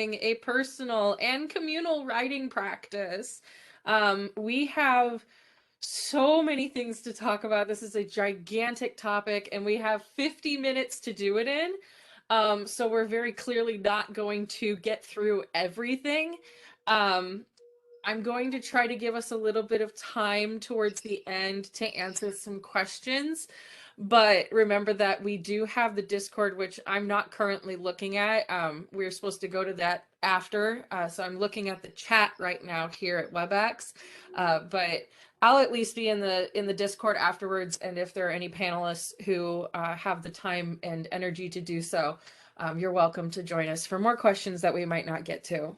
doing a personal and communal writing practice. We have so many things to talk about. This is a gigantic topic, and we have 50 minutes to do it in. So we're very clearly not going to get through everything. Um, I'm going to try to give us a little bit of time towards the end to answer some questions. But remember that we do have the Discord, which I'm not currently looking at. We're supposed to go to that after. So I'm looking at the chat right now here at WebEx. But I'll at least be in the Discord afterwards. And if there are any panelists who have the time and energy to do so, you're welcome to join us for more questions that we might not get to.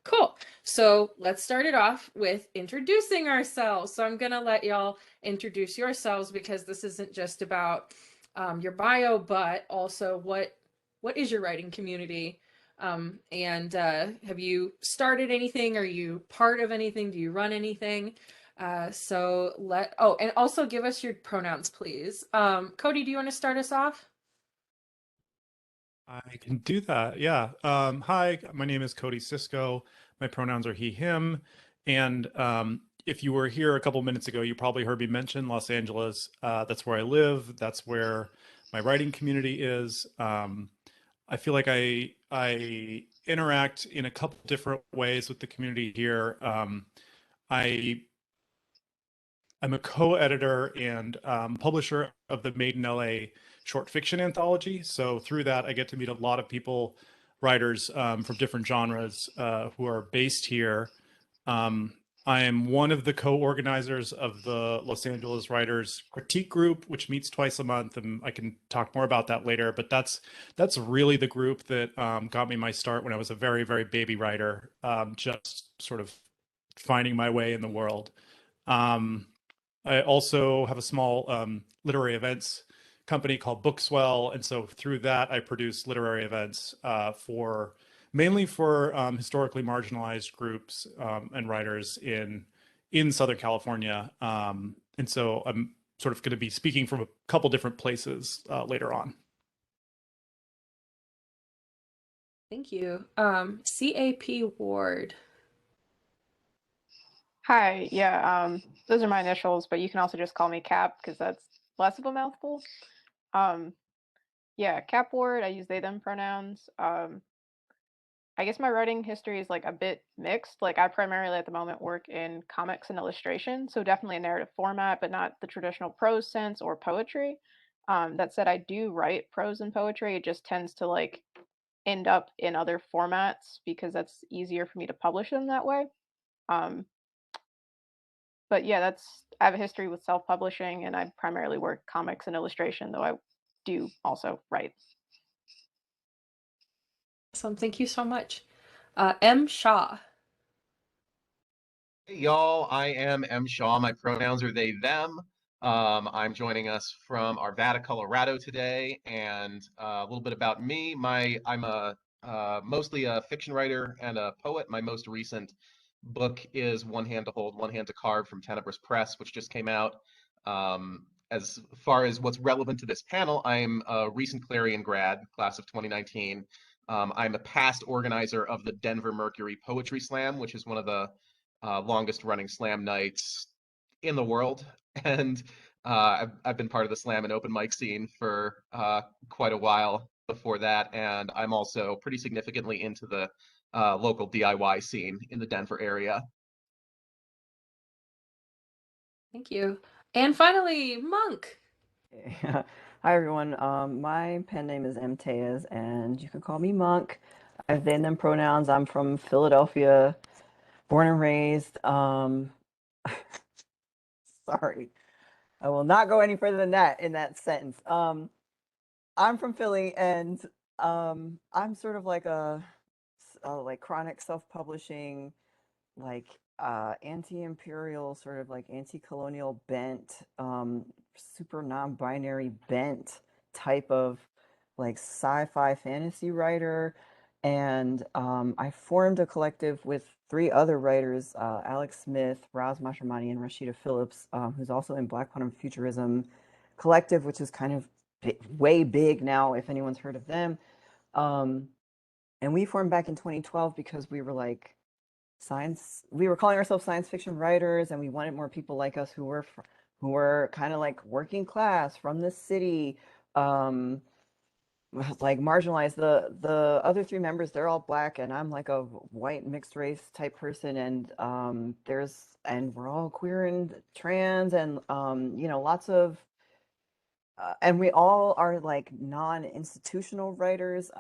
Cool. So let's start it off with introducing ourselves. So I'm going to let y'all introduce yourselves, because this isn't just about your bio, but also what is your writing community? And have you started anything? Are you part of anything? Do you run anything? And also give us your pronouns, please. Cody, do you want to start us off? I can do that. Yeah. Hi, my name is Cody Cisco. My pronouns are he, him. And if you were here a couple minutes ago, you probably heard me mention Los Angeles. That's where I live. That's where my writing community is. I feel like I interact in a couple different ways with the community here. I I'm a co-editor and publisher of the Made in LA short fiction anthology. So through that, I get to meet a lot of people, writers from different genres who are based here. Um, I am one of the co-organizers of the Los Angeles Writers Critique Group, which meets twice a month, and I can talk more about that later. But that's really the group that got me my start when I was a very, very baby writer, just sort of finding my way in the world. Um, I also have a small literary events company called Bookswell, and so through that, I produce literary events for mainly for historically marginalized groups and writers in Southern California. And so I'm sort of going to be speaking from a couple different places later on. Thank you. CAP Ward. Hi, yeah, those are my initials, but you can also just call me Cap because that's less of a mouthful. Um, yeah, Cap Ward, I use they, them pronouns. I guess my writing history is like a bit mixed. Like I primarily at the moment work in comics and illustration, so definitely a narrative format, but not the traditional prose sense or poetry. That said, I do write prose and poetry. It just tends to like end up in other formats because that's easier for me to publish them that way. Um, but yeah, I have a history with self-publishing, and I primarily work comics and illustration, though I do also write. Awesome. Thank you so much. M. Shaw. Hey, y'all, I am M. Shaw. My pronouns are they, them. I'm joining us from Arvada, Colorado today, and a little bit about me. I'm a mostly a fiction writer and a poet. My most recent book is One Hand to Hold, One Hand to Carve from Tenebris Press, which just came out. As far as what's relevant to this panel, I'm a recent Clarion grad, class of 2019. I'm a past organizer of the Denver Mercury Poetry Slam, which is one of the longest running slam nights in the world. And I've been part of the slam and open mic scene for quite a while before that. And I'm also pretty significantly into the local DIY scene in the Denver area. Thank you. And finally, Monk. Hi everyone. My pen name is M. Tejas, and you can call me Monk. I have they and them pronouns. I'm from Philadelphia, born and raised. Sorry, I will not go any further than that in that sentence. I'm from Philly, and I'm sort of like a like chronic self-publishing, like anti-imperial, sort of like anti-colonial bent, super non-binary bent type of like sci-fi fantasy writer. And I formed a collective with three other writers, Alex Smith, Raz Mashamani, and Rashida Phillips, who's also in Black Quantum Futurism Collective, which is kind of way big now, if anyone's heard of them. And we formed back in 2012 because we were like we were calling ourselves science fiction writers, and we wanted more people like us who were kind of like working class from the city, um, like marginalized. The other three members, they're all black, and I'm like a white mixed race type person, and we're all queer and trans, and lots of and we all are like non-institutional writers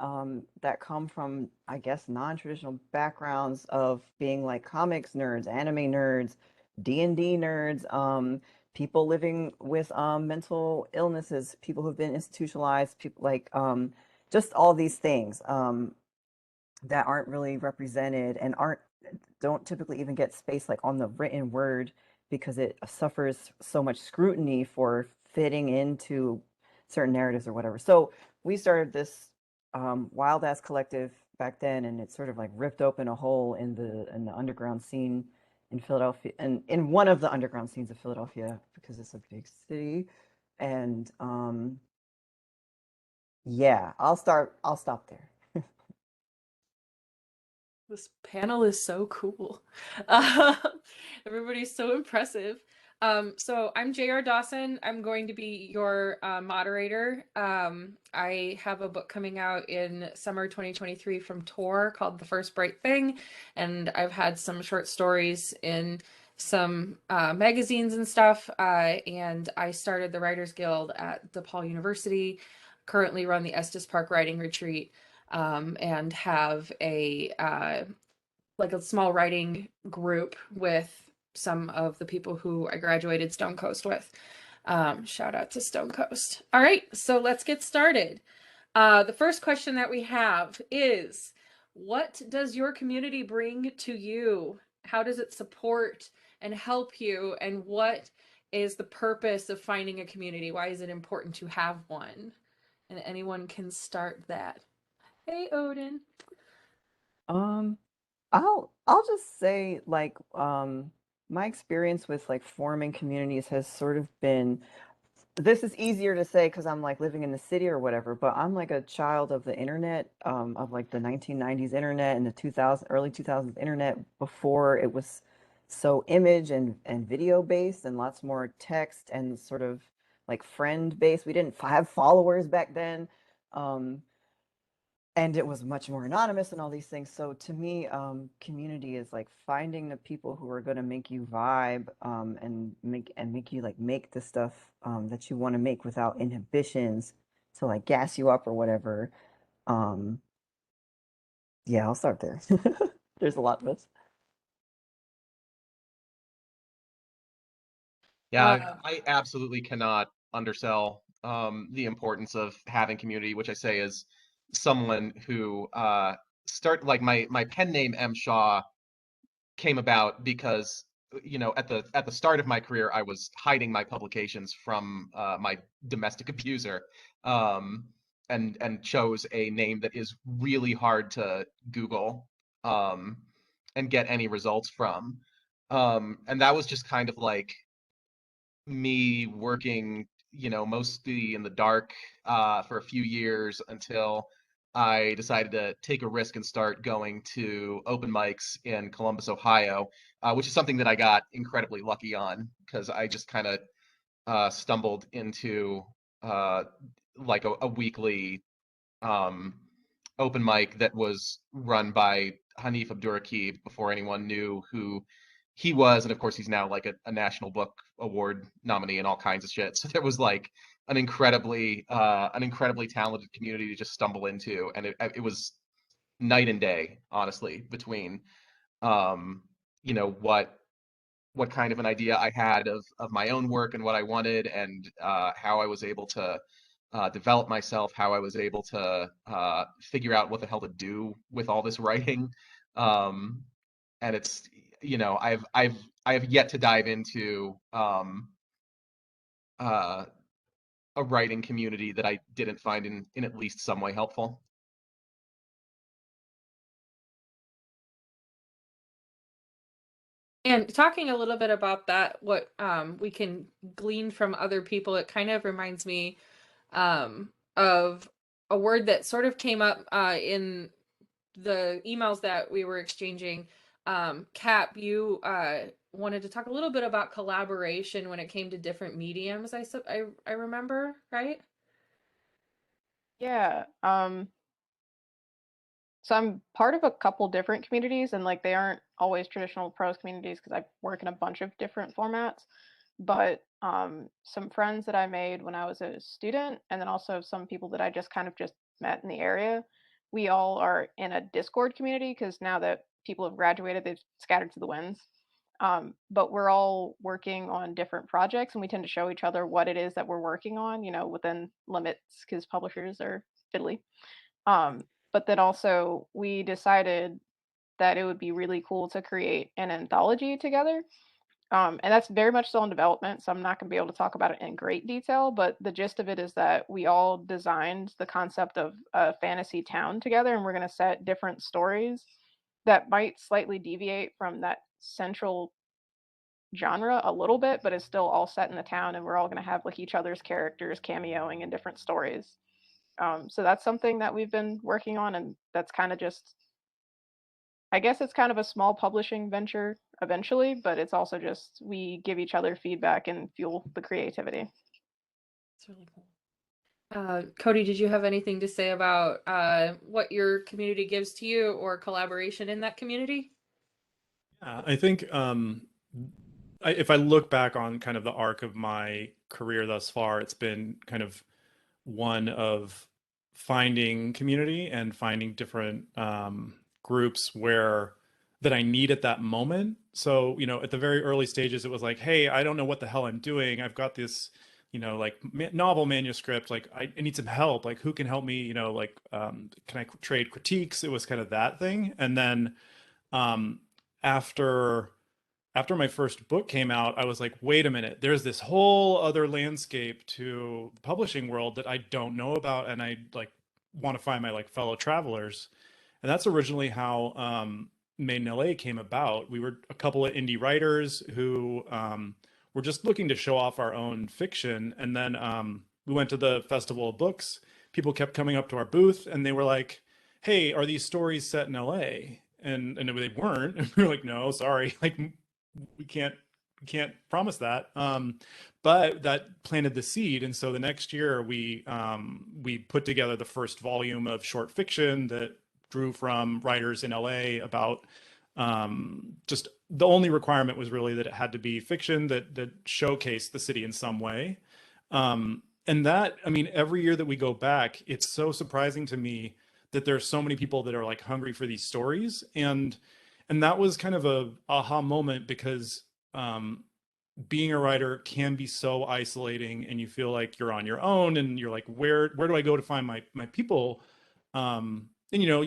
that come from, I guess, non-traditional backgrounds of being like comics nerds, anime nerds, D&D nerds, people living with mental illnesses, people who've been institutionalized, people like just all these things that aren't really represented and don't typically even get space like on the written word because it suffers so much scrutiny for fitting into certain narratives or whatever. So we started this wild ass collective back then, and it sort of like ripped open a hole in the underground scene in Philadelphia, and in one of the underground scenes of Philadelphia because it's a big city. And yeah, I'll stop there. This panel is so cool. Um, Everybody's so impressive. So I'm JR Dawson. I'm going to be your moderator. I have a book coming out in summer 2023 from Tor called The First Bright Thing, and I've had some short stories in some magazines and stuff. And I started the Writers Guild at DePaul University. Currently run the Estes Park Writing Retreat, and have a like a small writing group with some of the people who I graduated Stone Coast with. Shout out to Stone Coast. All right, so let's get started. The first question that we have is, what does your community bring to you? How does it support and help you? And what is the purpose of finding a community? Why is it important to have one? And anyone can start that. Hey, Odin. Um, I'll just say like my experience with like forming communities has sort of been, this is easier to say because I'm like living in the city or whatever, but I'm like a child of the internet, of like the 1990s internet and the early 2000s internet before it was so image and video based and lots more text and sort of like friend based. We didn't have followers back then. And it was much more anonymous and all these things. So to me, community is like finding the people who are going to make you vibe, and make you like make the stuff that you want to make without inhibitions to like gas you up or whatever. Um, yeah, I'll start there. There's a lot of us. Yeah, Uh, I absolutely cannot undersell the importance of having community, which I say is someone who start like my pen name M Shaw came about because at the start of my career I was hiding my publications from my domestic abuser, um, and chose a name that is really hard to Google, um, and get any results from, and that was just kind of like me working, mostly in the dark for a few years until I decided to take a risk and start going to open mics in Columbus, Ohio, which is something that I got incredibly lucky on because I just kind of stumbled into uh, like a weekly um, open mic that was run by Hanif Abdurraqib before anyone knew who he was, and of course he's now like a National Book Award nominee and all kinds of shit. So there was like an incredibly talented community to just stumble into, and it was night and day, honestly, between um, what kind of an idea I had of my own work and what I wanted, and how I was able to develop myself, how I was able to figure out what the hell to do with all this writing. Um, and it's I have yet to dive into uh, a writing community that I didn't find in at least some way helpful. And talking a little bit about that, what we can glean from other people, it kind of reminds me of a word that sort of came up in the emails that we were exchanging, Cap, you wanted to talk a little bit about collaboration when it came to different mediums. I remember, right? Yeah. So I'm part of a couple different communities, and like they aren't always traditional prose communities because I work in a bunch of different formats. But some friends that I made when I was a student, and then also some people that I just kind of just met in the area, we all are in a Discord community because now that people have graduated, they've scattered to the winds. But we're all working on different projects, and we tend to show each other what it is that we're working on, within limits because publishers are fiddly. But then also we decided that it would be really cool to create an anthology together. And that's very much still in development, so I'm not going to be able to talk about it in great detail. But the gist of it is that we all designed the concept of a fantasy town together, and we're going to set different stories that might slightly deviate from that central genre a little bit, but it's still all set in the town, and we're all going to have like each other's characters cameoing in different stories. So that's something that we've been working on, and that's kind of just, I guess it's kind of a small publishing venture eventually, but it's also just we give each other feedback and fuel the creativity. It's really cool. Cody, did you have anything to say about what your community gives to you or collaboration in that community? Yeah, I think if I look back on kind of the arc of my career thus far, it's been kind of one of finding community and finding different groups where that I need at that moment. So, at the very early stages, it was like, hey, I don't know what the hell I'm doing. I've got this, like novel manuscript. Like, I need some help. Like, who can help me? Like, can I trade critiques? It was kind of that thing. And then um, after my first book came out, I was like, wait a minute, there's this whole other landscape to the publishing world that I don't know about, and I like want to find my like fellow travelers. And that's originally how Made in LA came about. We were a couple of indie writers who were just looking to show off our own fiction, and then we went to the Festival of Books. People kept coming up to our booth, and they were like, "Hey, are these stories set in LA?" And they weren't. And we were like, "No, sorry, like we can't promise that." But that planted the seed, and so the next year we put together the first volume of short fiction that drew from writers in LA about just the only requirement was really that it had to be fiction that showcased the city in some way. And that, I mean, every year that we go back, it's so surprising to me that there are so many people that are like hungry for these stories. And that was kind of a aha moment because um, being a writer can be so isolating, and you feel like you're on your own, and you're like, where do I go to find my people? And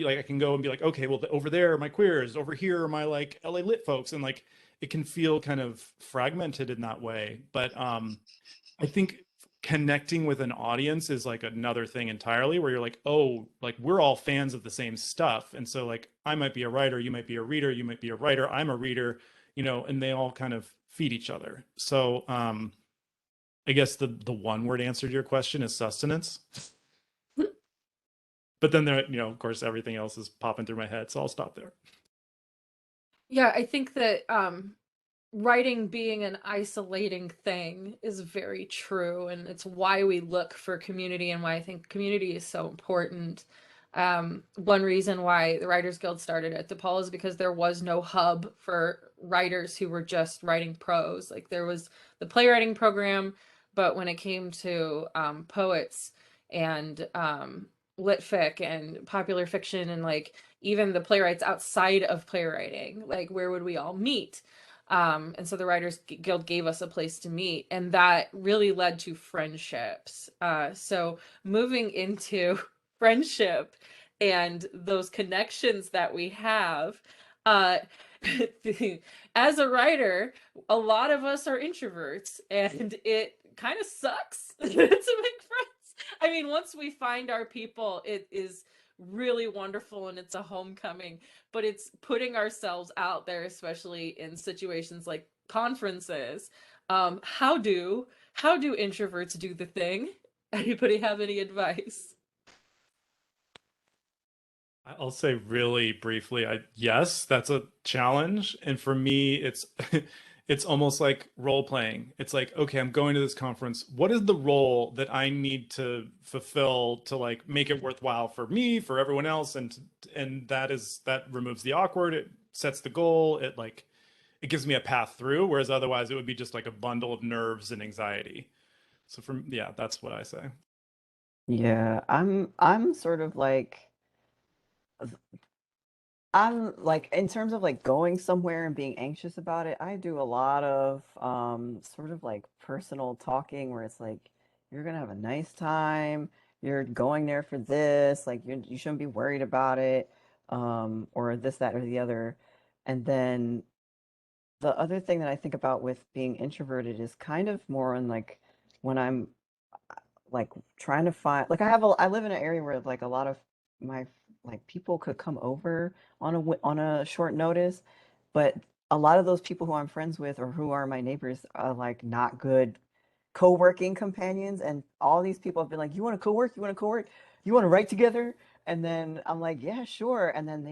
like I can go and be like, okay, well, over there are my queers, over here are my like LA lit folks, and like it can feel kind of fragmented in that way. But I think connecting with an audience is like another thing entirely, where you're like, oh, like we're all fans of the same stuff. And so like I might be a writer, you might be a reader, you might be a writer, I'm a reader, and they all kind of feed each other. So I guess the one word answer to your question is sustenance. But then there, of course, everything else is popping through my head. So I'll stop there. Yeah, I think that writing being an isolating thing is very true, and it's why we look for community and why I think community is so important. One reason why the Writers Guild started at DePaul is because there was no hub for writers who were just writing prose. Like there was the playwriting program, but when it came to poets and lit fic and popular fiction and like even the playwrights outside of playwriting, like where would we all meet? And so the Writers Guild gave us a place to meet, and that really led to friendships. So moving into friendship and those connections that we have, uh, as a writer, a lot of us are introverts, and it kind of sucks to make friends. I mean, once we find our people, it is really wonderful and it's a homecoming, but it's putting ourselves out there, especially in situations like conferences. How do introverts do the thing? Anybody have any advice? I'll say really briefly, yes, that's a challenge. And for me, it's it's almost like role playing. It's like, okay, I'm going to this conference. What is the role that I need to fulfill to like make it worthwhile for me, for everyone else? And that removes the awkward, it sets the goal, it like it gives me a path through, whereas otherwise it would be just like a bundle of nerves and anxiety. So from yeah, that's what I say. Yeah, I'm sort of like I'm like in terms of like going somewhere and being anxious about it, I do a lot of sort of like personal talking where it's like you're gonna have a nice time, you're going there for this, like you shouldn't be worried about it, or this, that, or the other. And then the other thing that I think about with being introverted is kind of more on like when I'm like trying to find like I live in an area where like a lot of my like people could come over on on a short notice, but a lot of those people who I'm friends with or who are my neighbors are like not good co-working companions, and all these people have been like, you want to co-work, you want to co-work, you want to write together, and then I'm like, yeah, sure, and then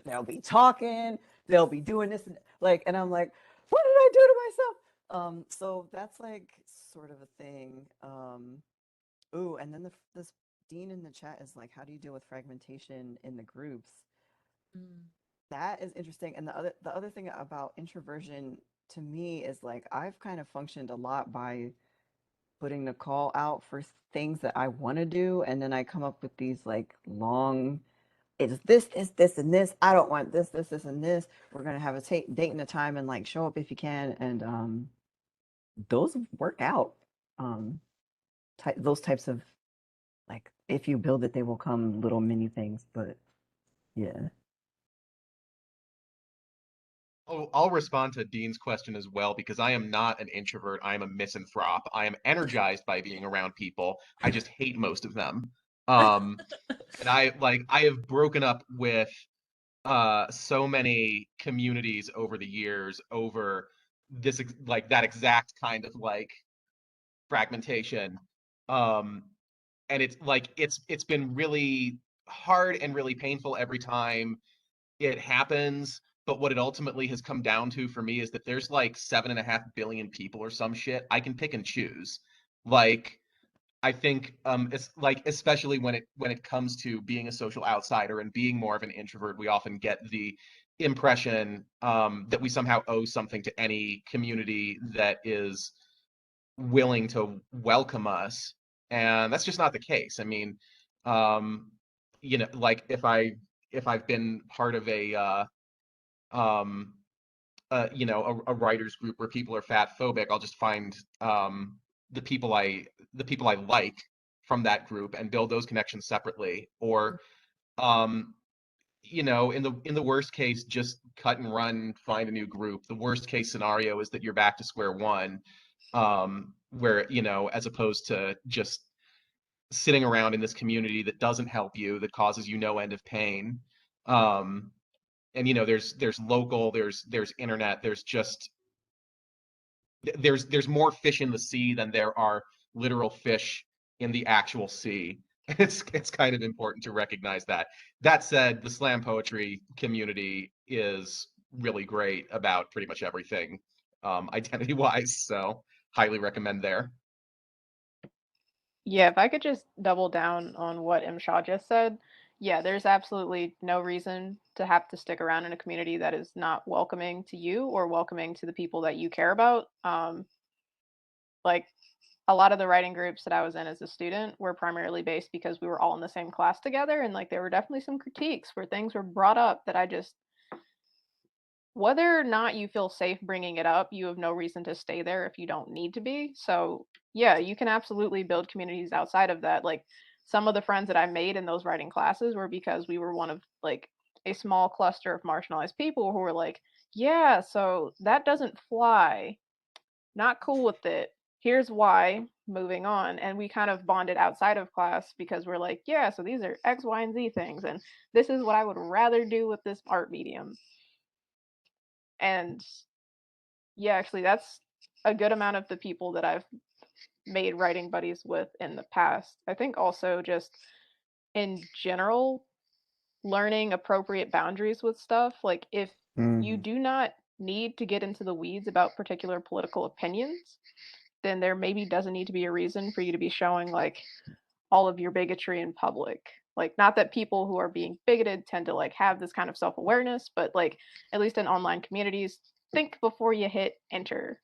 they'll be talking, they'll be doing this and like, and I'm like, what did I do to myself? So that's like sort of a thing. Ooh, and then this Dean in the chat is like, how do you deal with fragmentation in the groups? Mm. That is interesting. And the other thing about introversion to me is like I've kind of functioned a lot by putting the call out for things that I want to do, and then I come up with these like long. It's this, and this. I don't want this, and this. We're gonna have a date and a time, and like show up if you can, and those work out. Um, those types of like if you build it, they will come little mini things. But yeah. Oh, I'll respond to Dean's question as well because I am not an introvert. I am a misanthrope. I am energized by being around people. I just hate most of them. Um, and I have broken up with so many communities over the years over like that exact kind of like fragmentation. Um, and it's like it's been really hard and really painful every time it happens. But what it ultimately has come down to for me is that there's like 7.5 billion people or some shit. I can pick and choose. Like I think it's like especially when it comes to being a social outsider and being more of an introvert, we often get the impression that we somehow owe something to any community that is willing to welcome us, and that's just not the case. I mean, um, like if I've been part of um, a writers group where people are fat phobic, I'll just find the people I like from that group and build those connections separately. Or um, in the worst case, just cut and run, find a new group. The worst case scenario is that you're back to square one, where as opposed to just sitting around in this community that doesn't help you, that causes you no end of pain. Um, and there's local, there's internet, there's more fish in the sea than there are literal fish in the actual sea. It's kind of important to recognize that. That said, the slam poetry community is really great about pretty much everything, identity wise. So highly recommend there. Yeah, if I could just double down on what M. Shaw just said, yeah, there's absolutely no reason to have to stick around in a community that is not welcoming to you or welcoming to the people that you care about. Like a lot of the writing groups that I was in as a student were primarily based because we were all in the same class together, and like there were definitely some critiques where things were brought up that I just, whether or not you feel safe bringing it up, you have no reason to stay there if you don't need to be. So, yeah, you can absolutely build communities outside of that. Like some of the friends that I made in those writing classes were because we were one of like a small cluster of marginalized people who were like, yeah, so that doesn't fly. Not cool with it. Here's why. Moving on. And we kind of bonded outside of class because we're like, yeah, so these are X, Y, and Z things. And this is what I would rather do with this art medium. And yeah, actually, that's a good amount of the people that I've made writing buddies with in the past. I think also just in general, learning appropriate boundaries with stuff. Like if you Mhm. do not need to get into the weeds about particular political opinions, then there maybe doesn't need to be a reason for you to be showing like all of your bigotry in public. Like not that people who are being bigoted tend to like have this kind of self-awareness, but like at least in online communities, think before you hit enter.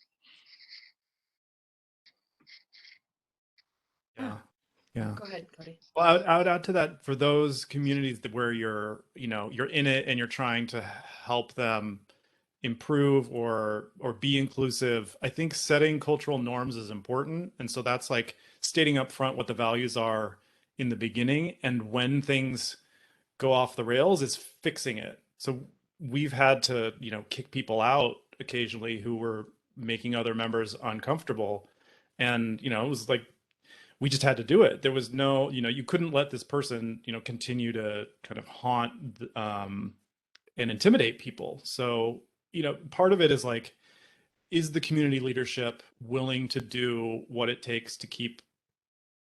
Yeah. Yeah. Go ahead, Cody. Well, I would add to that for those communities that where you're, you know, you're in it and you're trying to help them improve or be inclusive. I think setting cultural norms is important. And so that's like stating up front what the values are in the beginning. And when things go off the rails, is fixing it. So we've had to, you know, kick people out occasionally who were making other members uncomfortable. And, you know, it was like we just had to do it. There was no, you know, you couldn't let this person, you know, continue to kind of haunt and intimidate people. So, you know, part of it is like, is the community leadership willing to do what it takes to keep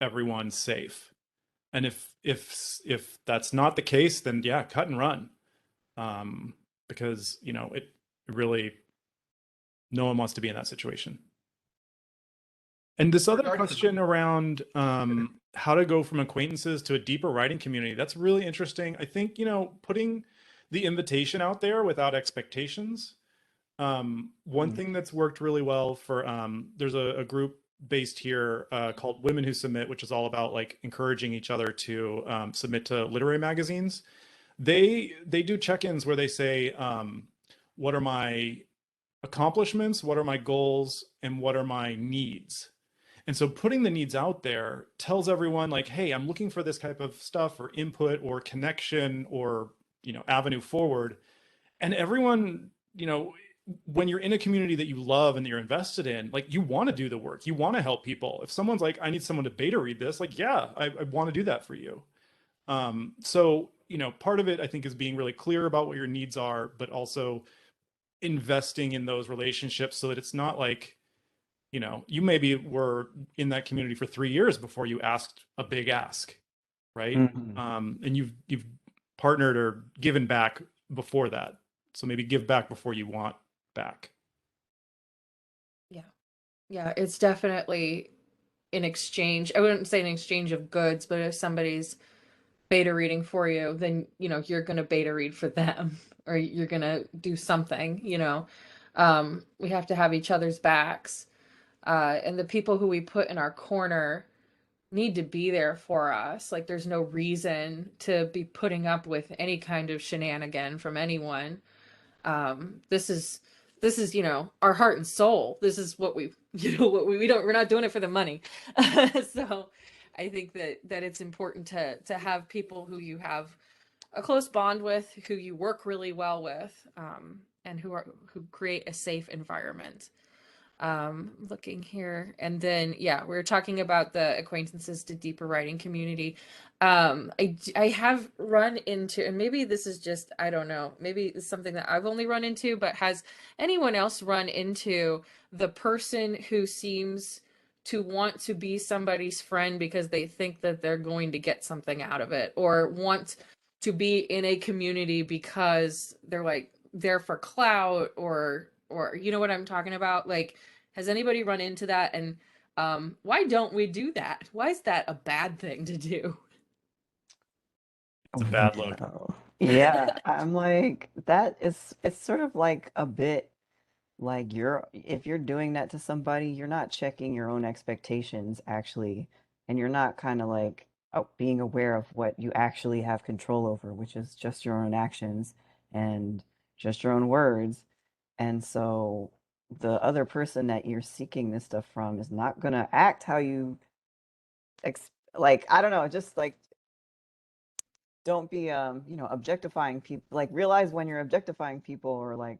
everyone safe? And if that's not the case, then yeah, cut and run. Because, you know, it really, no one wants to be in that situation. And this other Regarding the question around how to go from acquaintances to a deeper writing community, that's really interesting. I think, you know, putting the invitation out there without expectations. One thing that's worked really well for, there's a group based here called Women Who Submit, which is all about like encouraging each other to submit to literary magazines. They do check-ins where they say, what are my accomplishments, what are my goals, and what are my needs? And so putting the needs out there tells everyone like, hey, I'm looking for this type of stuff or input or connection or, you know, avenue forward. And everyone, you know, when you're in a community that you love and that you're invested in, like you want to do the work, you want to help people. If someone's like, I need someone to beta read this, like, yeah, I want to do that for you. So, you know, part of it I think is being really clear about what your needs are, but also investing in those relationships so that it's not like, you know, you maybe were in that community for 3 years before you asked a big ask, right? And you've partnered or given back before that. So maybe give back before you want back. Yeah. Yeah, it's definitely an exchange. I wouldn't say an exchange of goods, but if somebody's beta reading for you, then you know you're gonna beta read for them or you're gonna do something, you know. We have to have each other's backs. And the people who we put in our corner need to be there for us. Like there's no reason to be putting up with any kind of shenanigan from anyone. This is you know our heart and soul. This is what we you know what we don't we're not doing it for the money. So I think that it's important to have people who you have a close bond with, who you work really well with, and who create a safe environment. Looking here, and then yeah, we are talking about the acquaintances to deeper writing community. I have run into, and maybe this is just, I don't know, maybe it's something that I've only run into, but has anyone else run into the person who seems to want to be somebody's friend because they think that they're going to get something out of it, or want to be in a community because they're like there for clout, or you know what I'm talking about? Like, has anybody run into that? And why don't we do that? Why is that a bad thing to do? It's a bad look. Well, yeah, I'm like, that is, it's sort of like a bit like if you're doing that to somebody, you're not checking your own expectations actually, and you're not kind of like being aware of what you actually have control over, which is just your own actions and just your own words. And so the other person that you're seeking this stuff from is not gonna act how you like, I don't know, just like don't be you know, objectifying people. Like realize when you're objectifying people, or like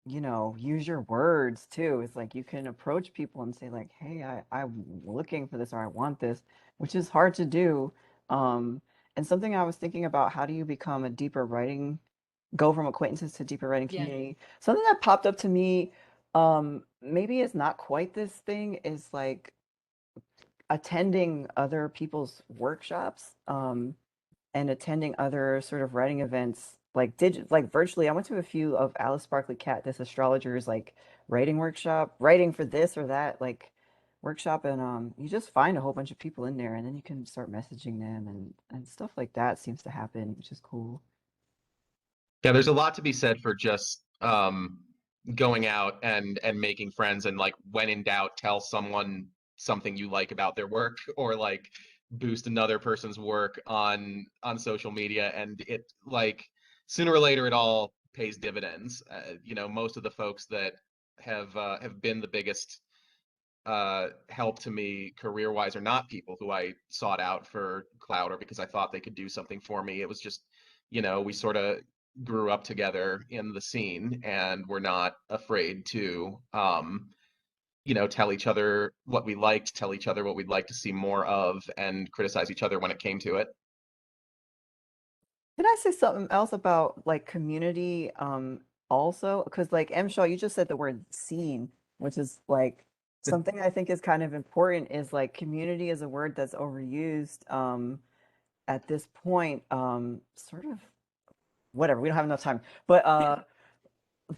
you know, use your words too. It's like you can approach people and say like, hey, I'm looking for this, or I want this, which is hard to do. And something I was thinking about, how do you become a deeper writing, go from acquaintances to deeper writing Yeah. community? Something that popped up to me, maybe it's not quite this thing, is like attending other people's workshops. and attending other sort of writing events, like virtually. I went to a few of Alice Barkley Cat, this astrologer's like writing workshop, writing for this or that like workshop, and you just find a whole bunch of people in there, and then you can start messaging them, and stuff like that seems to happen, which is cool. Yeah, there's a lot to be said for just going out and making friends, and like when in doubt, tell someone something you like about their work, or like boost another person's work on social media, and it like sooner or later it all pays dividends. You know, most of the folks that have been the biggest help to me career wise are not people who I sought out for clout or because I thought they could do something for me. It was just, you know, we sort of grew up together in the scene, and we're not afraid to you know, tell each other what we liked, tell each other what we'd like to see more of, and criticize each other when it came to it. Can I say something else about like community also? Because like M. Shaw, you just said the word scene, which is like something I think is kind of important, is like community is a word that's overused at this point. Sort of whatever, we don't have enough time.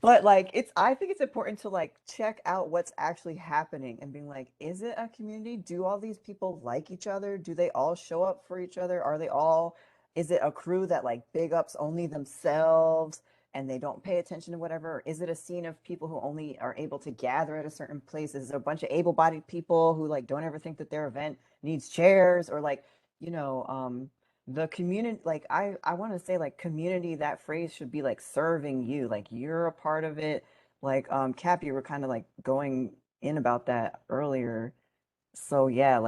But like it's I think it's important to like check out what's actually happening and being like, is it a community? Do all these people like each other? Do they all show up for each other? Are they all, is it a crew that like big ups only themselves and they don't pay attention to whatever? Or is it a scene of people who only are able to gather at a certain place? Is it a bunch of able-bodied people who like don't ever think that their event needs chairs? Or like, you know, the community, like I want to say like community, that phrase should be like serving you, like you're a part of it. Like Cap, you were kind of like going in about that earlier. So yeah,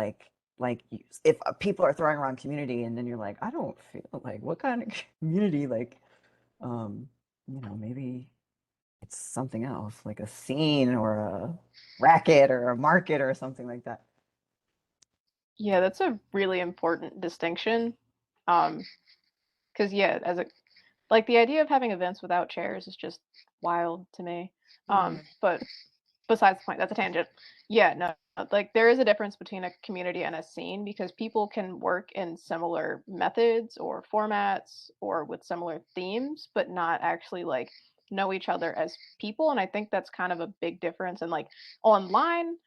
if people are throwing around community and then you're like, I don't feel like, what kind of community, like um you know, maybe it's something else, like a scene or a racket or a market or something like that. Yeah, that's a really important distinction. Um, because yeah, as a like the idea of having events without chairs is just wild to me. But besides the point, that's a tangent. Yeah, no, like there is a difference between a community and a scene because people can work in similar methods or formats or with similar themes, but not actually like know each other as people. And I think that's kind of a big difference. And like online,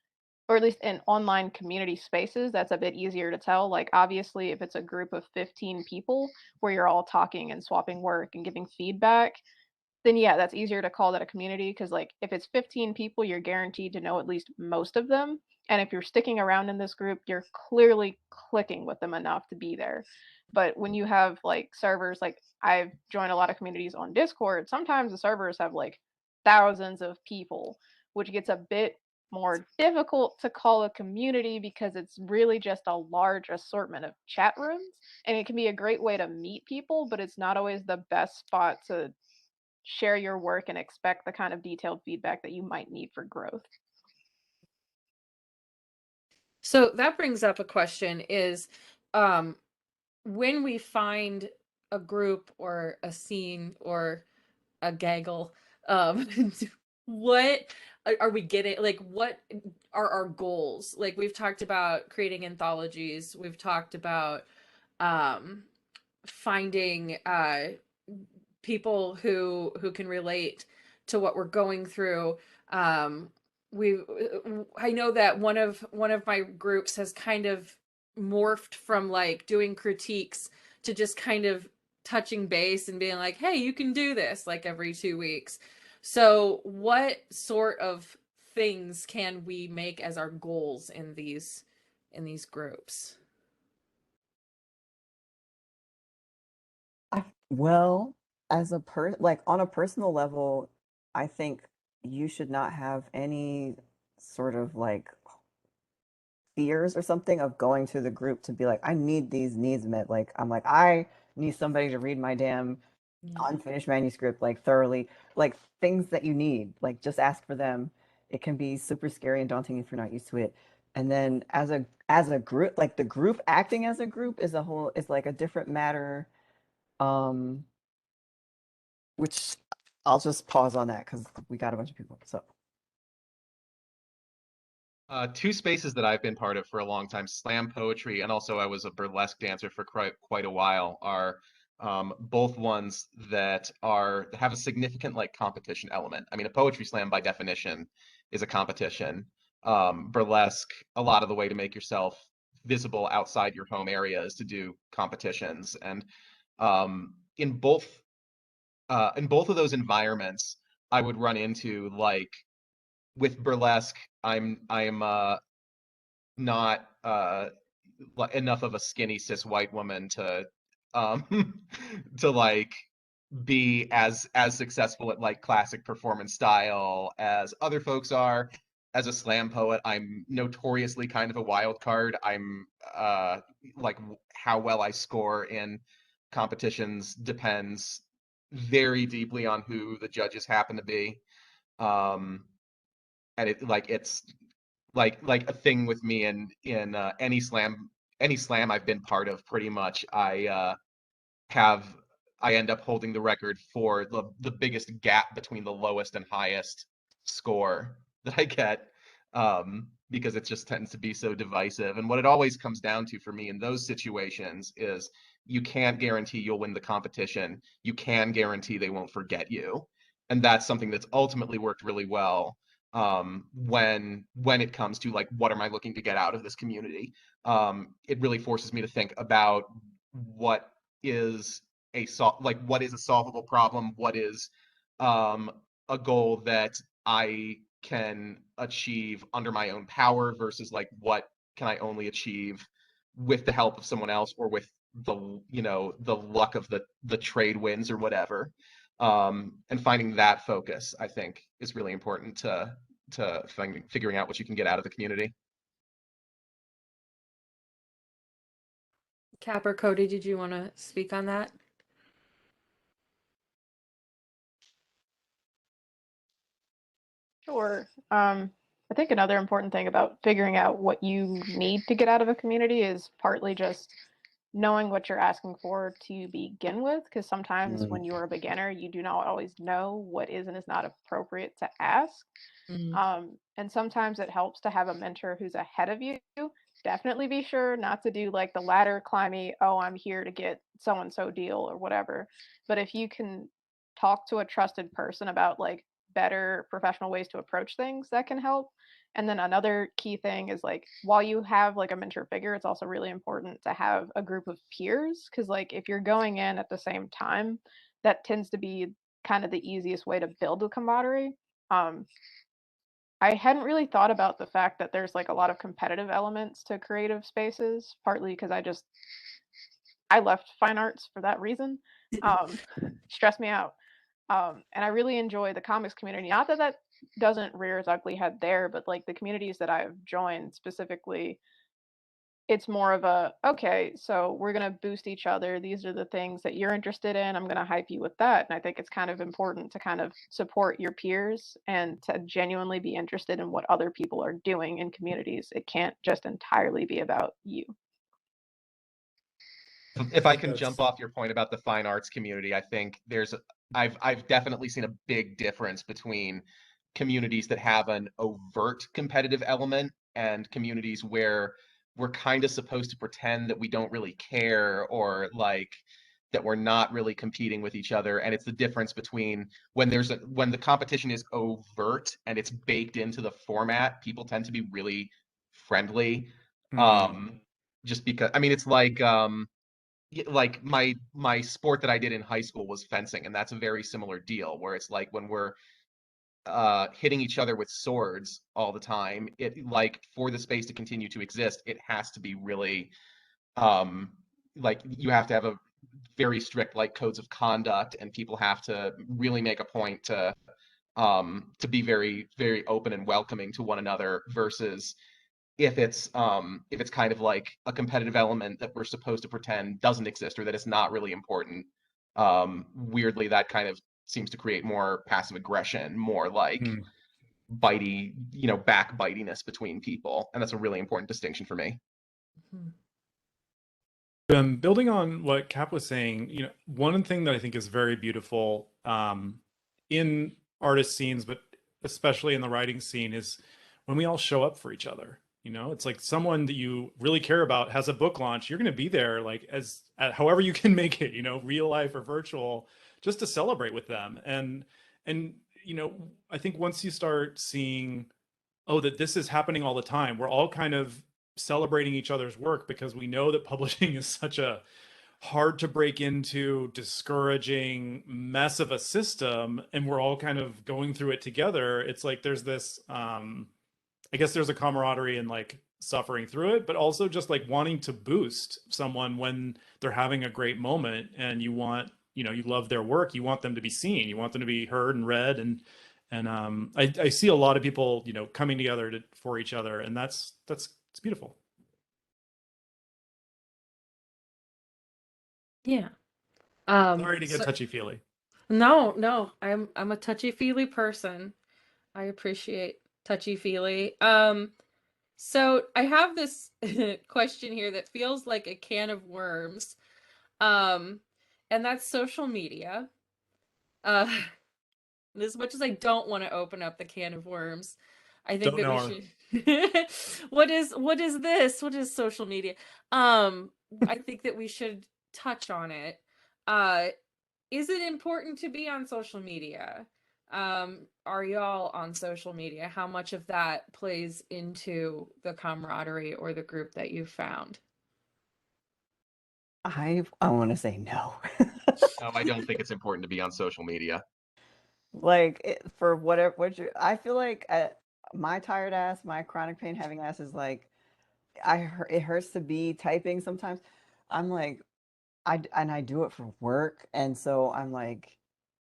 or at least in online community spaces, that's a bit easier to tell. Like, obviously, if it's a group of 15 people where you're all talking and swapping work and giving feedback, then yeah, that's easier to call that a community because, like, if it's 15 people, you're guaranteed to know at least most of them. And if you're sticking around in this group, you're clearly clicking with them enough to be there. But when you have like servers, like I've joined a lot of communities on Discord, sometimes the servers have like thousands of people, which gets a bit more difficult to call a community because it's really just a large assortment of chat rooms. And it can be a great way to meet people, but it's not always the best spot to share your work and expect the kind of detailed feedback that you might need for growth. So that brings up a question is um, when we find a group or a scene or a gaggle, um, what are we getting? Like, what are our goals? Like, we've talked about creating anthologies, we've talked about um, finding people who can relate to what we're going through. Um, we I know that one of my groups has kind of morphed from like doing critiques to just kind of touching base and being like, hey, you can do this like every 2 weeks. So what sort of things can we make as our goals in these groups? Well, as a like on a personal level, I think you should not have any sort of like fears or something of going to the group to be like, I need these needs met. Like, I'm like, I need somebody to read my damn Yeah. unfinished manuscript like thoroughly, like things that you need, like just ask for them. It can be super scary and daunting if you're not used to it. And then as a group, like the group acting as a group is a whole, is like a different matter. Um, which I'll just pause on that because we got a bunch of people. So Two spaces that I've been part of for a long time, slam poetry, and also I was a burlesque dancer for quite a while, are both ones that have a significant like competition element. I mean, a poetry slam by definition is a competition. Burlesque, a lot of the way to make yourself visible outside your home area is to do competitions, and um, in both in both of those environments, I would run into like with burlesque, I'm not enough of a skinny cis white woman to um to like be as successful at like classic performance style as other folks are. As a slam poet, I'm notoriously kind of a wild card. I'm like how well I score in competitions depends very deeply on who the judges happen to be. Um and it's like a thing with me in any slam I've been part of. Pretty much have I end up holding the record for the biggest gap between the lowest and highest score that I get, because it just tends to be so divisive. And what it always comes down to for me in those situations is you can't guarantee you'll win the competition. You can guarantee they won't forget you. And that's something that's ultimately worked really well, when it comes to like what am I looking to get out of this community. It really forces me to think about what is what is a solvable problem, what is um a goal that I can achieve under my own power versus like what can I only achieve with the help of someone else or with the luck of the trade wins or whatever. And finding that focus, I think, is really important to figuring out what you can get out of the community. Cap or Cody, did you want to speak on that? Sure. I think another important thing about figuring out what you need to get out of a community is partly just knowing what you're asking for to begin with, because sometimes when you're a beginner, you do not always know what is and is not appropriate to ask. Mm. And sometimes it helps to have a mentor who's ahead of you. Definitely be sure not to do like the ladder climbing, oh, I'm here to get so and so deal or whatever. But if you can talk to a trusted person about like better professional ways to approach things, that can help. And then another key thing is like while you have like a mentor figure, it's also really important to have a group of peers, because like if you're going in at the same time, that tends to be kind of the easiest way to build a camaraderie. Um, I hadn't really thought about the fact that there's like a lot of competitive elements to creative spaces, partly because I left fine arts for that reason. Um, stressed me out. And I really enjoy the comics community. Not that that doesn't rear its ugly head there, but like the communities that I've joined specifically, it's more of a okay, so we're going to boost each other. These are the things that you're interested in. I'm going to hype you with that. And I think it's kind of important to kind of support your peers and to genuinely be interested in what other people are doing in communities. It can't just entirely be about you. I If I think can jump that's off your point about the fine arts community, I think I've definitely seen a big difference between communities that have an overt competitive element and communities where we're kind of supposed to pretend that we don't really care or like that we're not really competing with each other. And it's the difference between when the competition is overt and it's baked into the format, people tend to be really friendly. Um, just because I mean it's like my sport that I did in high school was fencing, and that's a very similar deal where it's like when we're hitting each other with swords all the time, it like for the space to continue to exist, it has to be really um like you have to have a very strict like codes of conduct, and people have to really make a point to be very open and welcoming to one another versus if it's kind of like a competitive element that we're supposed to pretend doesn't exist or that it's not really important. Weirdly, that kind of seems to create more passive aggression, more like bitey, backbitiness between people, and that's a really important distinction for me. Mhm. Building on what Cap was saying, one thing that I think is very beautiful in artist scenes, but especially in the writing scene, is when we all show up for each other. You know, it's like someone that you really care about has a book launch. You're going to be there, like however you can make it, you know, real life or virtual, just to celebrate with them. And you know, I think once you start seeing, oh, that this is happening all the time, we're all kind of celebrating each other's work because we know that publishing is such a hard to break into, discouraging mess of a system, and we're all kind of going through it together. It's like there's this I guess there's a camaraderie in like suffering through it, but also just like wanting to boost someone when they're having a great moment, and you want, you know, you love their work, you want them to be seen, you want them to be heard and read. And I see a lot of people, you know, coming together for each other, and that's it's beautiful. Yeah. Sorry to get So, touchy feely. no, I'm a touchy-feely person. I appreciate touchy-feely. So I have this question here that feels like a can of worms. Um, and that's social media. Uh, as much as I don't want to open up the can of worms, I think Don't that we know her. should. What is this? What is social media? Um, I think that we should touch on it. Uh, is it important to be on social media? Are y'all on social media? How much of that plays into the camaraderie or the group that you found? I want to say no. I don't think it's important to be on social media. Like for whatever what you, I feel like my tired ass, my chronic pain having ass is like it hurts to be typing sometimes. I'm like and I do it for work, and so I'm like,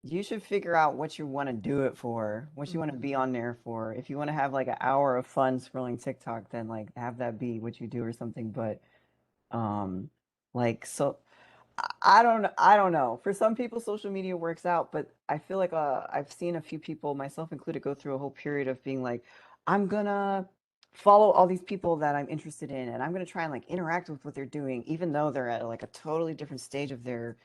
you should figure out what you want to do it for, what you want to be on there for. If you want to have like an hour of fun scrolling TikTok, then like have that be what you do or something. But um like so I don't know. For some people, social media works out, but I feel like I've seen a few people, myself included, go through a whole period of being like, I'm gonna follow all these people that I'm interested in, and I'm gonna try and like interact with what they're doing, even though they're at like a totally different stage of their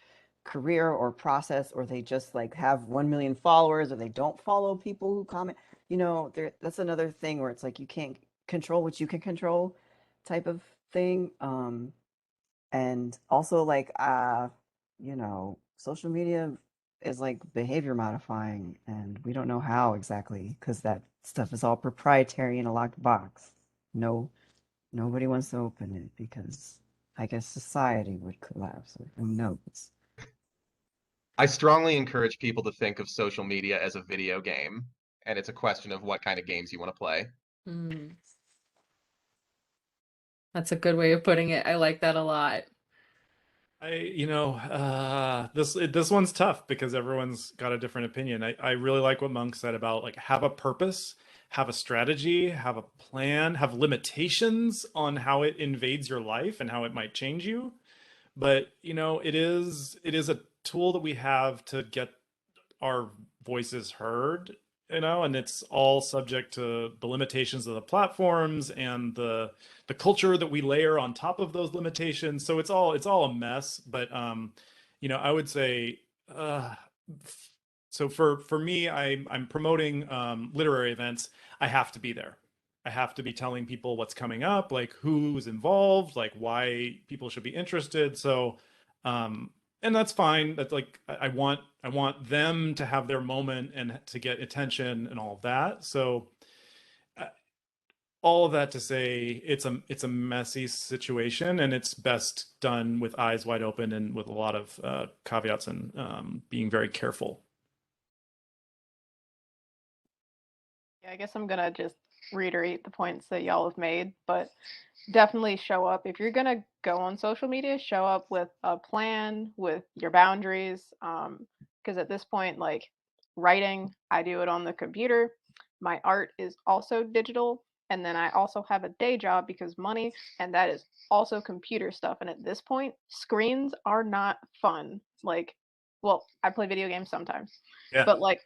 career or process, or they just like have 1 million followers, or they don't follow people who comment. You know, that's another thing where it's like you can't control what you can control, type of thing. And also like you know, social media is like behavior modifying, and we don't know how exactly because that stuff is all proprietary in a locked box. No, nobody wants to open it because I guess society would collapse, or who knows. I strongly encourage people to think of social media as a video game, and it's a question of what kind of games you want to play. Hmm. That's a good way of putting it. I like that a lot. You know, this one's tough because everyone's got a different opinion. I really like what Monk said about like have a purpose, have a strategy, have a plan, have limitations on how it invades your life and how it might change you. But you know, it is a tool that we have to get our voices heard, you know, and it's all subject to the limitations of the platforms and the culture that we layer on top of those limitations. So it's all a mess. But you know, I would say so for me, I'm promoting literary events. I have to be there. I have to be telling people what's coming up, like who's involved, like why people should be interested. So and that's fine. That's like I want them to have their moment and to get attention and all of that. So uh, all of that to say, it's a messy situation, and it's best done with eyes wide open and with a lot of caveats and being very careful. Yeah, I guess I'm gonna just reiterate the points that y'all have made, but definitely show up. If you're gonna go on social media, show up with a plan, with your boundaries. Because at this point, like writing, I do it on the computer. My art is also digital, and then I also have a day job because money, and that is also computer stuff. And at this point, screens are not fun. Like, well, I play video games sometimes, Yeah. but like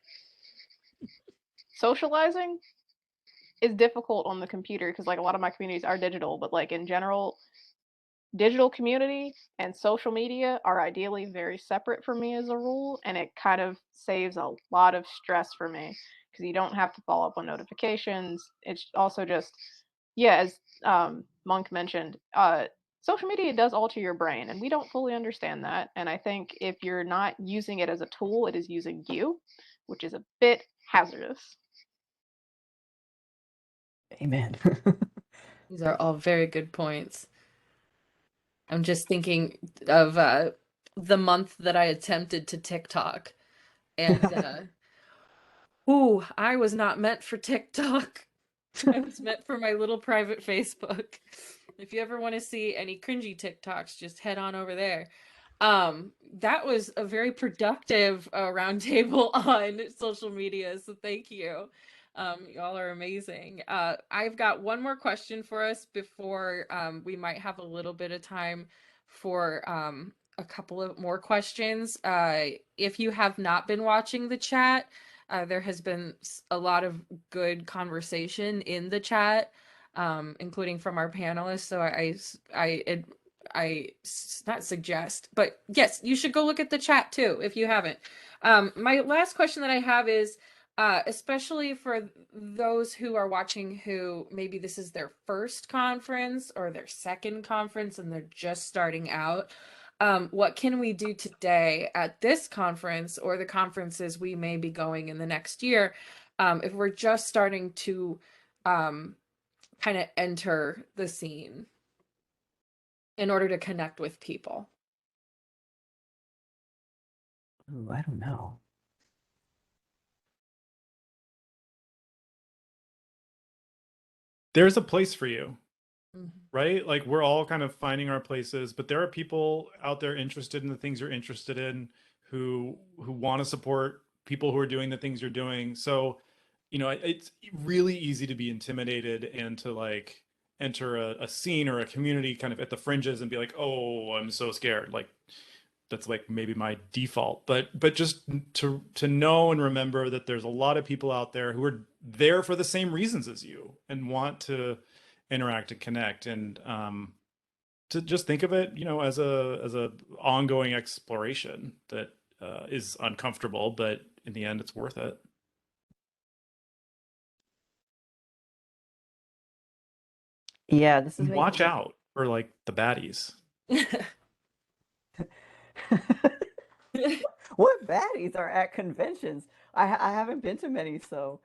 socializing is difficult on the computer because like a lot of my communities are digital, but like in general, digital community and social media are ideally very separate for me as a rule, and it kind of saves a lot of stress for me because you don't have to follow up on notifications. It's also just, yeah, as Monk mentioned, social media does alter your brain, and we don't fully understand that. And I think if you're not using it as a tool, it is using you, which is a bit hazardous. Amen. These are all very good points. I'm just thinking of the month that I attempted to TikTok, and ooh, I was not meant for TikTok. I was meant for my little private Facebook. If you ever want to see any cringy TikToks, just head on over there. That was a very productive roundtable on social media, so thank you. Y'all are amazing. I've got one more question for us before we might have a little bit of time for a couple of more questions. If you have not been watching the chat, there has been a lot of good conversation in the chat, including from our panelists. So I not suggest, but yes, you should go look at the chat too if you haven't. My last question that I have is, especially for those who are watching who maybe this is their first conference or their second conference and they're just starting out. What can we do today at this conference or the conferences we may be going in the next year, if we're just starting to kind of enter the scene in order to connect with people? Ooh, I don't know. There's a place for you, Mm-hmm. right? Like we're all kind of finding our places, but there are people out there interested in the things you're interested in who want to support people who are doing the things you're doing. So, you know, it's really easy to be intimidated and to like enter a scene or a community kind of at the fringes and be like, oh, I'm so scared. Like that's like maybe my default, but just to know and remember that there's a lot of people out there who are there for the same reasons as you and want to interact and connect, and to just think of it, you know, as a ongoing exploration that is uncomfortable, but in the end, it's worth it. Yeah, this is And making watch out for like the baddies. What baddies are at conventions? I haven't been to many, so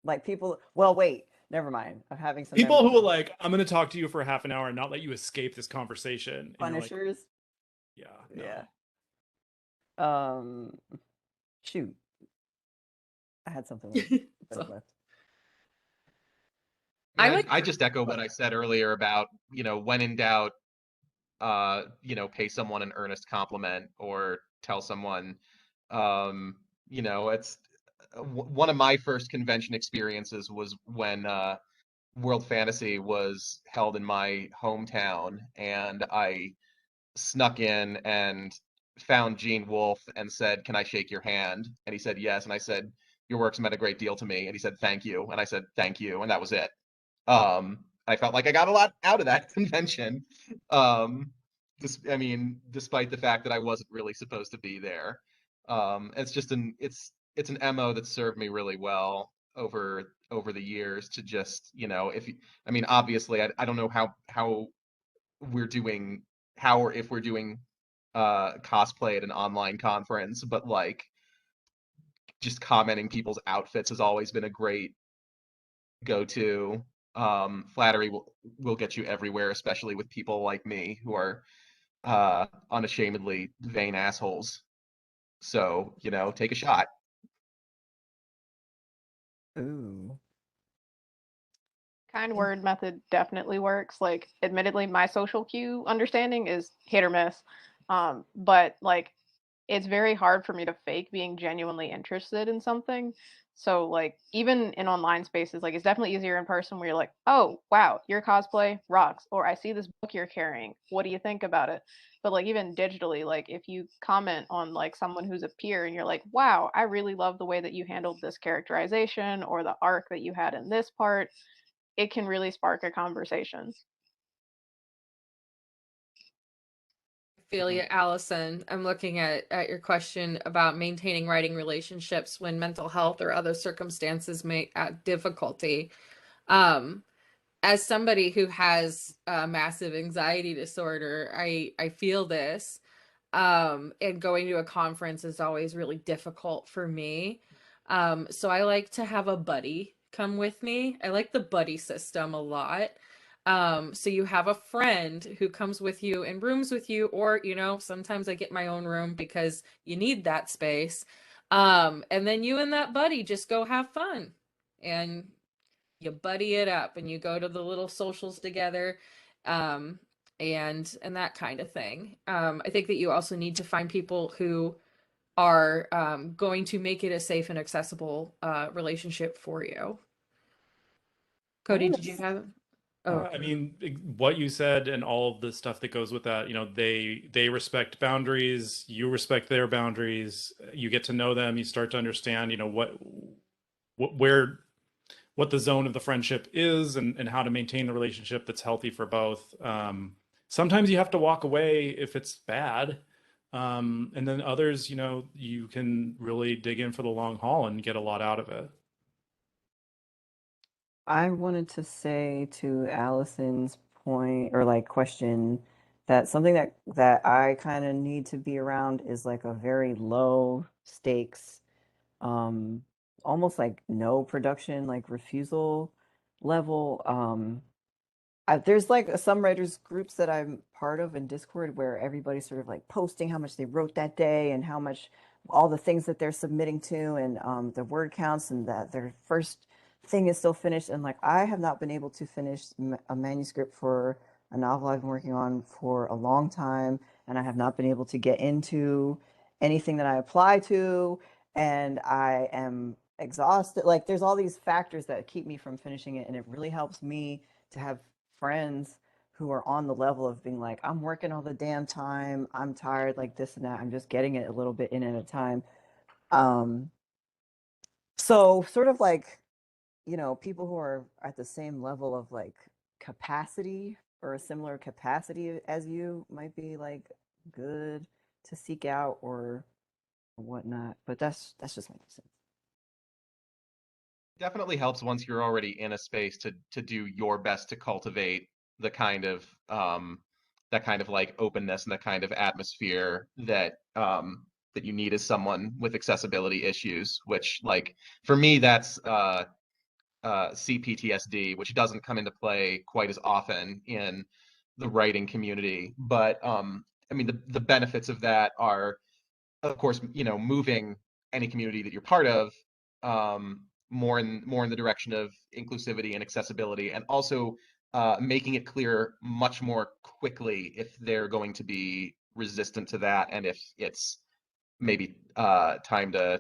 like people. Well, wait, never mind. I'm having some People who memories will like, I'm going to talk to you for half an hour and not let you escape this conversation. And you're like, Punishers. yeah, no. Yeah. Shoot, I had something that So, left. I Yeah, like I just echo what I said earlier about, you know, when in doubt, you know, pay someone an earnest compliment or tell someone, you know, it's one of my first convention experiences was when World Fantasy was held in my hometown, and I snuck in and found Gene Wolfe and said, "Can I shake your hand?" And he said yes, and I said, "Your work's meant a great deal to me." And he said, "Thank you," and I said, "Thank you," and that was it. I felt like I got a lot out of that convention. I mean, despite the fact that I wasn't really supposed to be there. It's just it's an MO that served me really well over the years to just, you know, if you, I mean, obviously I don't know how we're doing how or if we're doing cosplay at an online conference, but like just commenting people's outfits has always been a great go-to. Flattery will get you everywhere, especially with people like me who are unashamedly vain assholes. So, you know, take a shot. Ooh. Kind word method definitely works. Like, admittedly, my social cue understanding is hit or miss. But like, it's very hard for me to fake being genuinely interested in something. So like, even in online spaces, like it's definitely easier in person where you're like, oh wow, your cosplay rocks, or I see this book you're carrying. What do you think about it? But like even digitally, like if you comment on like someone who's a peer and you're like, wow, I really love the way that you handled this characterization or the arc that you had in this part, it can really spark a conversation. Feel you, Allison. I'm looking at your question about maintaining writing relationships when mental health or other circumstances make difficulty. Um, as somebody who has a massive anxiety disorder, I feel this. And going to a conference is always really difficult for me. So I like to have a buddy come with me. I like the buddy system a lot. So you have a friend who comes with you and rooms with you, or, you know, sometimes I get my own room because you need that space. And then you and that buddy just go have fun and you buddy it up and you go to the little socials together. Um, and that kind of thing. I think that you also need to find people who are going to make it a safe and accessible relationship for you. I Cody, want did you to. have? Oh, I mean, what you said and all of the stuff that goes with that, you know, they respect boundaries, you respect their boundaries, you get to know them, you start to understand, you know, where what the zone of the friendship is and how to maintain a relationship that's healthy for both. Sometimes you have to walk away if it's bad. And then others, you know, you can really dig in for the long haul and get a lot out of it. I wanted to say to Allison's point or like question that something that I kind of need to be around is like a very low stakes, um, almost like no production, like refusal level. There's like some writers groups that I'm part of in Discord where everybody's sort of like posting how much they wrote that day and how much all the things that they're submitting to and the word counts and that their first thing is still finished. And like I have not been able to finish a manuscript for a novel I've been working on for a long time, and I have not been able to get into anything that I apply to, and I am exhausted. Like there's all these factors that keep me from finishing it, and it really helps me to have friends who are on the level of being like, I'm working all the damn time. I'm tired, like this and that. I'm just getting it a little bit in at a time. Um, so sort of like, you know, people who are at the same level of like capacity or a similar capacity as you might be like good to seek out or whatnot. But that's just my 2 cents. Definitely helps once you're already in a space to do your best to cultivate the kind of that kind of like openness and the kind of atmosphere that you need as someone with accessibility issues, which like for me that's CPTSD, which doesn't come into play quite as often in the writing community. But I mean the benefits of that are of course, you know, moving any community that you're part of more in the direction of inclusivity and accessibility, and also making it clear much more quickly if they're going to be resistant to that, and if it's maybe time to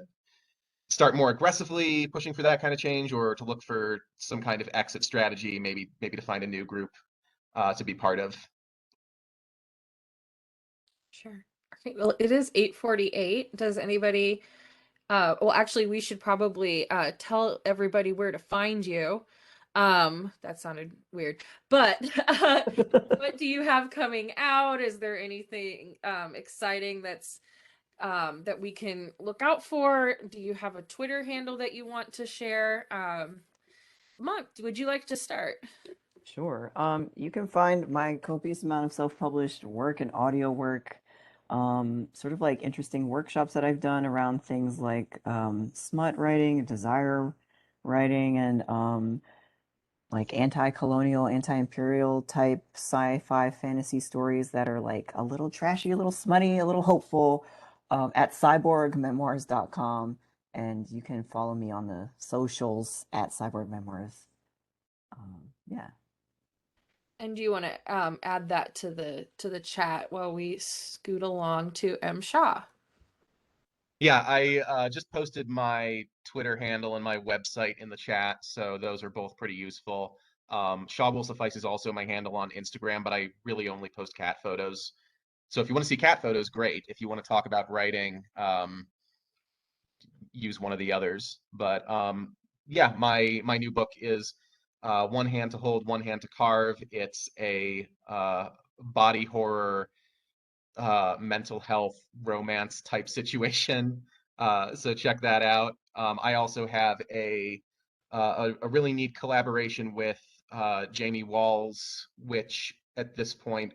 start more aggressively pushing for that kind of change, or to look for some kind of exit strategy, maybe to find a new group to be part of. sure. Okay, well, it is 8:48. Does anybody well, actually, we should probably tell everybody where to find you. That sounded weird. But what do you have coming out? Is there anything exciting that's that we can look out for? Do you have a Twitter handle that you want to share? Monk, would you like to start? Sure. You can find my copious amount of self-published work and audio work, sort of like interesting workshops that I've done around things like smut writing, desire writing, and like anti-colonial, anti-imperial type sci-fi fantasy stories that are like a little trashy, a little smutty, a little hopeful, at cyborgmemoirs.com. And you can follow me on the socials at cyborgmemoirs. Yeah. And do you want to add that to the chat while we scoot along to M. Shaw? Yeah, I just posted my Twitter handle and my website in the chat, so those are both pretty useful. Shaw Will Suffice is also my handle on Instagram, but I really only post cat photos. So if you want to see cat photos, great. If you want to talk about writing, use one of the others. But yeah, my new book is One Hand to Hold, One Hand to Carve. It's a body horror mental health romance type situation. So check that out. I also have a really neat collaboration with Jamie Walls, which at this point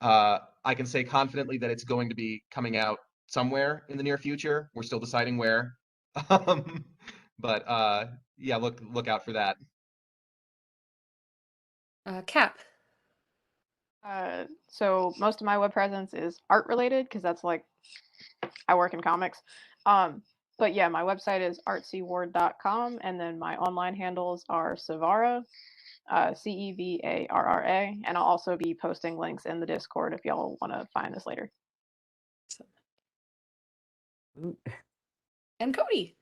I can say confidently that it's going to be coming out somewhere in the near future. We're still deciding where. Um, but yeah, look out for that. Cap. So most of my web presence is art related because that's like I work in comics. But yeah, my website is artseaward.com, and then my online handles are Sevara, Cevarra, and I'll also be posting links in the Discord if y'all want to find this later. And Cody.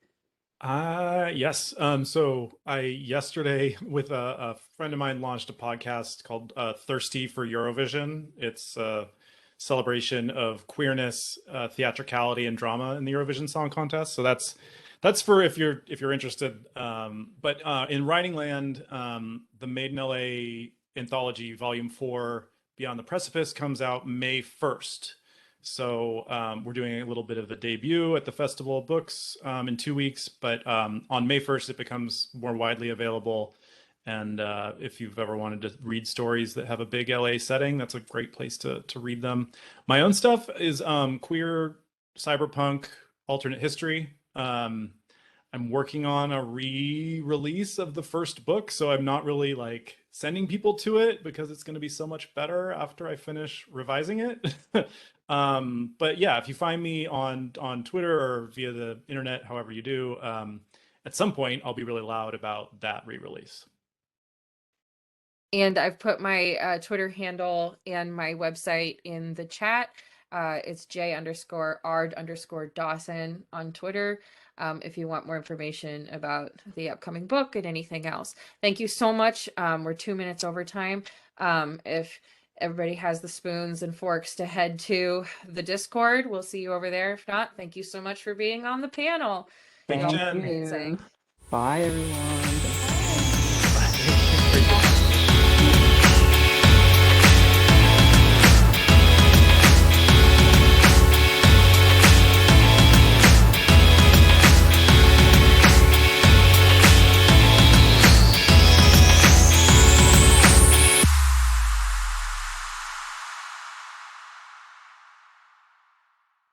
Yes. So I yesterday with a friend of mine launched a podcast called Thirsty for Eurovision. It's a celebration of queerness, theatricality, and drama in the Eurovision Song Contest. So that's for if you're interested. But in Writing Land, the Made in LA anthology, Volume 4, Beyond the Precipice, comes out May 1st. So we're doing a little bit of a debut at the Festival of Books in 2 weeks, but on May 1st it becomes more widely available. And if you've ever wanted to read stories that have a big LA setting, that's a great place to read them. My own stuff is queer, cyberpunk, alternate history. I'm working on a re-release of the first book, so I'm not really like sending people to it because it's going to be so much better after I finish revising it. But yeah, if you find me on Twitter or via the internet, however you do, at some point I'll be really loud about that re-release. And I've put my Twitter handle and my website in the chat. It's J_R_Dawson on Twitter. If you want more information about the upcoming book and anything else. Thank you so much. We're 2 minutes over time. If everybody has the spoons and forks to head to the Discord, we'll see you over there. If not, thank you so much for being on the panel. Thank you, Y'all Jen. were amazing. Bye, everyone.